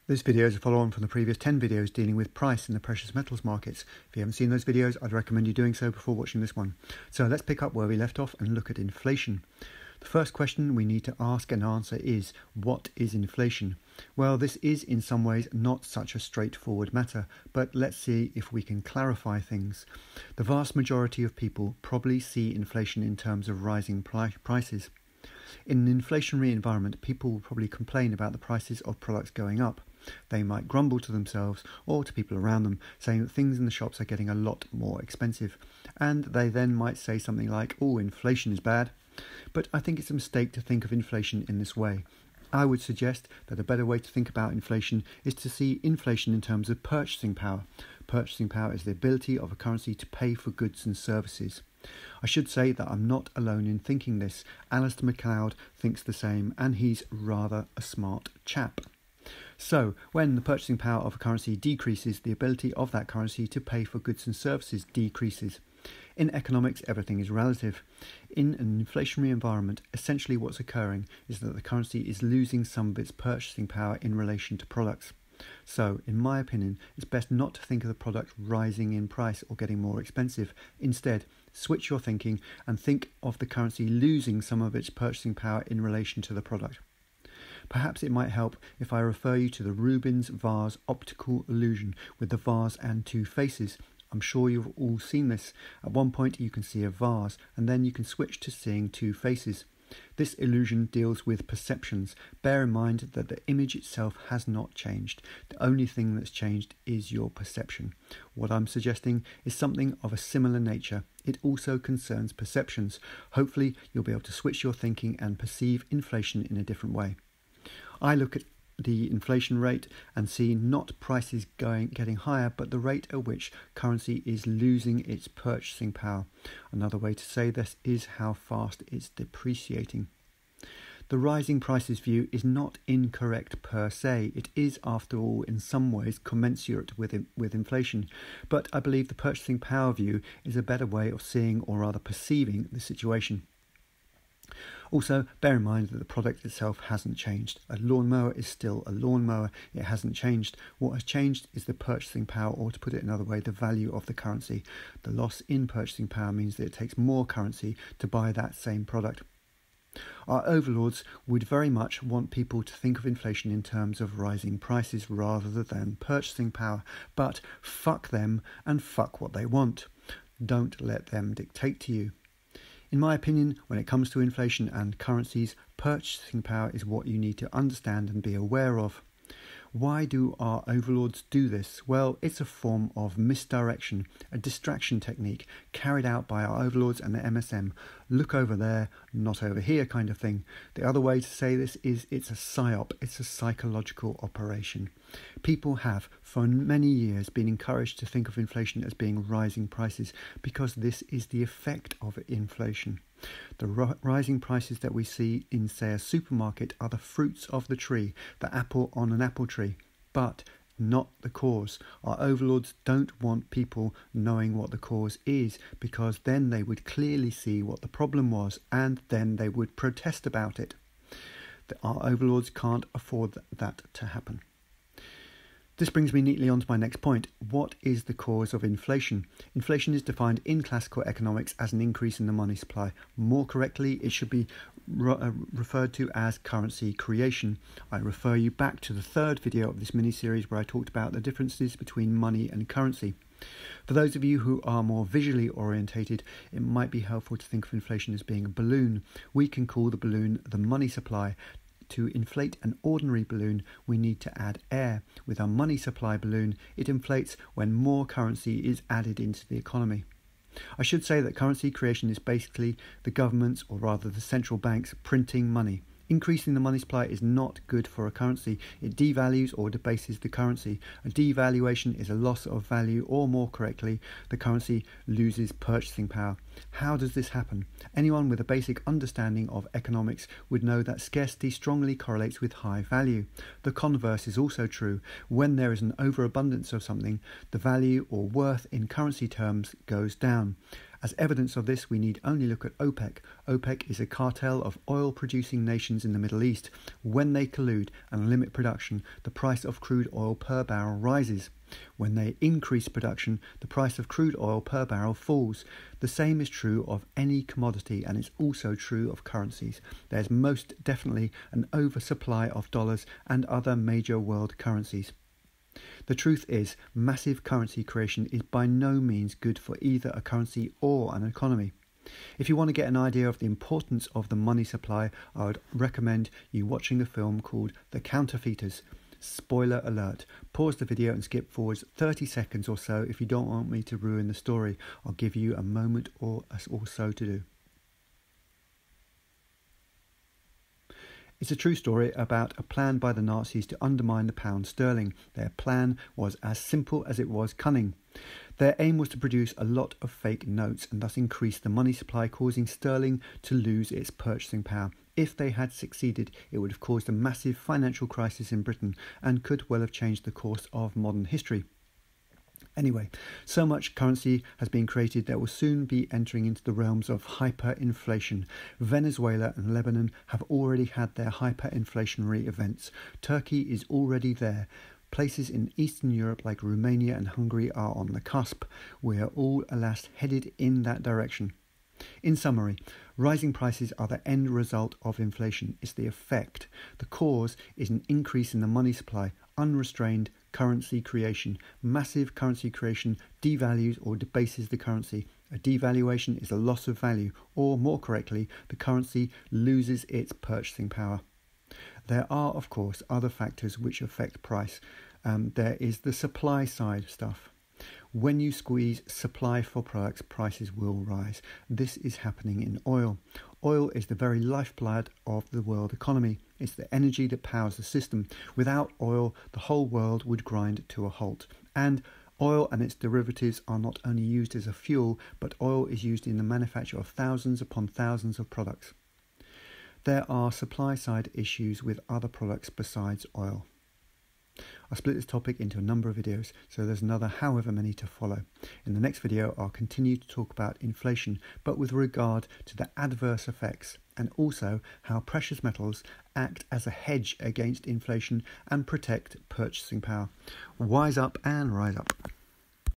This video is a follow-on from the previous 10 videos dealing with price in the precious metals markets. If you haven't seen those videos, I'd recommend you doing so before watching this one. So let's pick up where we left off and look at inflation. The first question we need to ask and answer is, what is inflation? Well, this is in some ways not such a straightforward matter, but let's see if we can clarify things. The vast majority of people probably see inflation in terms of rising prices. In an inflationary environment, people will probably complain about the prices of products going up. They might grumble to themselves or to people around them, saying that things in the shops are getting a lot more expensive. And they then might say something like, "Oh, inflation is bad." But I think it's a mistake to think of inflation in this way. I would suggest that a better way to think about inflation is to see inflation in terms of purchasing power. Purchasing power is the ability of a currency to pay for goods and services. I should say that I'm not alone in thinking this. Alistair MacLeod thinks the same, and he's rather a smart chap. So, when the purchasing power of a currency decreases, the ability of that currency to pay for goods and services decreases. In economics, everything is relative. In an inflationary environment, essentially what's occurring is that the currency is losing some of its purchasing power in relation to products. So, in my opinion, it's best not to think of the product rising in price or getting more expensive. Instead, switch your thinking and think of the currency losing some of its purchasing power in relation to the product. Perhaps it might help if I refer you to the Rubens vase optical illusion with the vase and two faces. I'm sure you've all seen this. At one point you can see a vase and then you can switch to seeing two faces. This illusion deals with perceptions. Bear in mind that the image itself has not changed. The only thing that's changed is your perception. What I'm suggesting is something of a similar nature. It also concerns perceptions. Hopefully you'll be able to switch your thinking and perceive inflation in a different way. I look at the inflation rate and see not prices getting higher, but the rate at which currency is losing its purchasing power. Another way to say this is how fast it's depreciating. The rising prices view is not incorrect per se. It is, after all, in some ways commensurate with inflation. But I believe the purchasing power view is a better way of seeing, or rather perceiving, the situation. Also, bear in mind that the product itself hasn't changed. A lawnmower is still a lawnmower. It hasn't changed. What has changed is the purchasing power, or to put it another way, the value of the currency. The loss in purchasing power means that it takes more currency to buy that same product. Our overlords would very much want people to think of inflation in terms of rising prices rather than purchasing power. But fuck them and fuck what they want. Don't let them dictate to you. In my opinion, when it comes to inflation and currencies, purchasing power is what you need to understand and be aware of. Why do our overlords do this? Well, it's a form of misdirection, a distraction technique carried out by our overlords and the MSM. Look over there, not over here kind of thing. The other way to say this is it's a psyop, it's a psychological operation. People have, for many years, been encouraged to think of inflation as being rising prices because this is the effect of inflation. The rising prices that we see in, say, a supermarket are the fruits of the tree, the apple on an apple tree, but not the cause. Our overlords don't want people knowing what the cause is, because then they would clearly see what the problem was and then they would protest about it. Our overlords can't afford that to happen. This brings me neatly on to my next point. What is the cause of inflation? Inflation is defined in classical economics as an increase in the money supply. More correctly, it should be referred to as currency creation. I refer you back to the third video of this mini-series where I talked about the differences between money and currency. For those of you who are more visually orientated, it might be helpful to think of inflation as being a balloon. We can call the balloon the money supply. To inflate an ordinary balloon, we need to add air. With our money supply balloon, it inflates when more currency is added into the economy. I should say that currency creation is basically the government's, or rather the central banks, printing money. Increasing the money supply is not good for a currency. It devalues or debases the currency. A devaluation is a loss of value, or more correctly, the currency loses purchasing power. How does this happen? Anyone with a basic understanding of economics would know that scarcity strongly correlates with high value. The converse is also true. When there is an overabundance of something, the value or worth in currency terms goes down. As evidence of this, we need only look at OPEC. OPEC is a cartel of oil-producing nations in the Middle East. When they collude and limit production, the price of crude oil per barrel rises. When they increase production, the price of crude oil per barrel falls. The same is true of any commodity, and it's also true of currencies. There's most definitely an oversupply of dollars and other major world currencies. The truth is, massive currency creation is by no means good for either a currency or an economy. If you want to get an idea of the importance of the money supply, I would recommend you watching a film called The Counterfeiters. Spoiler alert. Pause the video and skip forwards 30 seconds or so if you don't want me to ruin the story. I'll give you a moment or so to do. It's a true story about a plan by the Nazis to undermine the pound sterling. Their plan was as simple as it was cunning. Their aim was to produce a lot of fake notes and thus increase the money supply, causing sterling to lose its purchasing power. If they had succeeded, it would have caused a massive financial crisis in Britain and could well have changed the course of modern history. Anyway, so much currency has been created that will soon be entering into the realms of hyperinflation. Venezuela and Lebanon have already had their hyperinflationary events. Turkey is already there. Places in Eastern Europe like Romania and Hungary are on the cusp. We are all, alas, headed in that direction. In summary, rising prices are the end result of inflation. It's the effect. The cause is an increase in the money supply, unrestrained currency creation. Massive currency creation devalues or debases the currency. A devaluation is a loss of value, or more correctly, the currency loses its purchasing power. There are, of course, other factors which affect price. There is the supply side stuff. When you squeeze supply for products, prices will rise. This is happening in oil. Oil is the very lifeblood of the world economy. It's the energy that powers the system. Without oil, the whole world would grind to a halt. And oil and its derivatives are not only used as a fuel, but oil is used in the manufacture of thousands upon thousands of products. There are supply-side issues with other products besides oil. I split this topic into a number of videos, so there's another however many to follow. In the next video, I'll continue to talk about inflation, but with regard to the adverse effects, and also how precious metals act as a hedge against inflation and protect purchasing power. Wise up and rise up.